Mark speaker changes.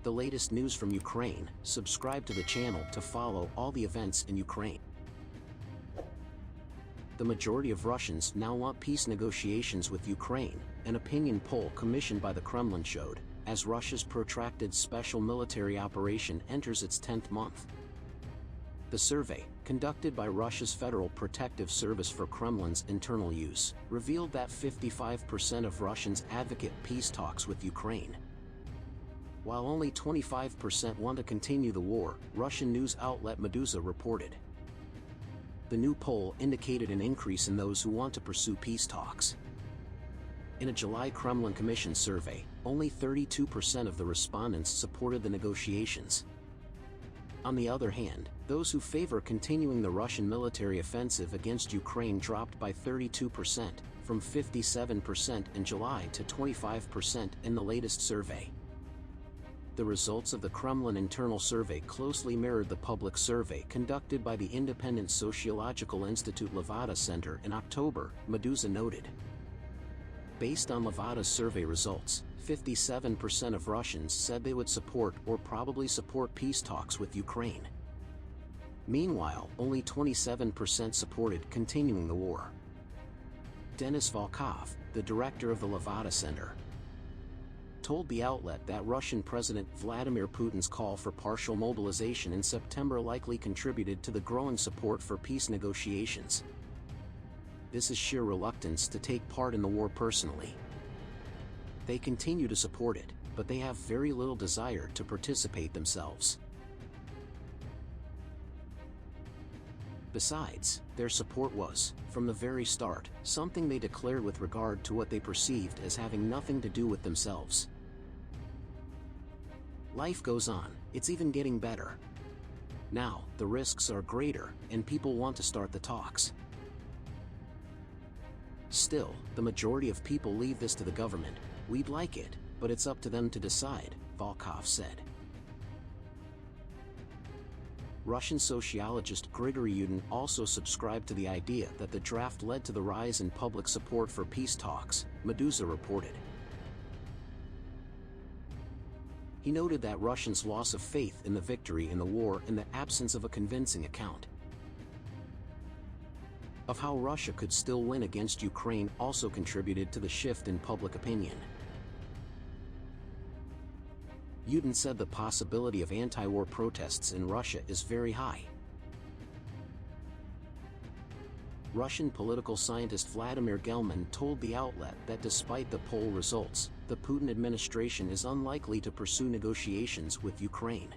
Speaker 1: the latest news from Ukraine. Subscribe to the channel to follow all the events in Ukraine. The majority of Russians now want peace negotiations with Ukraine, an opinion poll commissioned by the Kremlin showed, as Russia's protracted special military operation enters its 10th month. The survey, conducted by Russia's Federal Protective Service for Kremlin's internal use, revealed that 55% of Russians advocate peace talks with Ukraine, while only 25% want to continue the war, Russian news outlet Meduza reported. The new poll indicated an increase in those who want to pursue peace talks. In a July Kremlin Commission survey, only 32% of the respondents supported the negotiations. On the other hand, those who favor continuing the Russian military offensive against Ukraine dropped by 32%, from 57% in July to 25% in the latest survey. The results of the Kremlin internal survey closely mirrored the public survey conducted by the independent sociological institute Levada Center in October, Meduza noted. Based on Levada's survey results, 57% of Russians said they would support or probably support peace talks with Ukraine. Meanwhile, only 27% supported continuing the war. Denis Volkov, the director of the Levada Center, told the outlet that Russian President Vladimir Putin's call for partial mobilization in September likely contributed to the growing support for peace negotiations. This is sheer reluctance to take part in the war personally. They continue to support it, but they have very little desire to participate themselves. Besides, their support was, from the very start, something they declared with regard to what they perceived as having nothing to do with themselves. Life goes on, it's even getting better. Now, the risks are greater, and people want to start the talks. Still, the majority of people leave this to the government. We'd like it, but it's up to them to decide, Volkov said. Russian sociologist Grigory Yudin also subscribed to the idea that the draft led to the rise in public support for peace talks, Meduza reported. He noted that Russians' loss of faith in the victory in the war in the absence of a convincing account of how Russia could still win against Ukraine also contributed to the shift in public opinion. Yudin said the possibility of anti-war protests in Russia is very high. Russian political scientist Vladimir Gelman told the outlet that despite the poll results, the Putin administration is unlikely to pursue negotiations with Ukraine.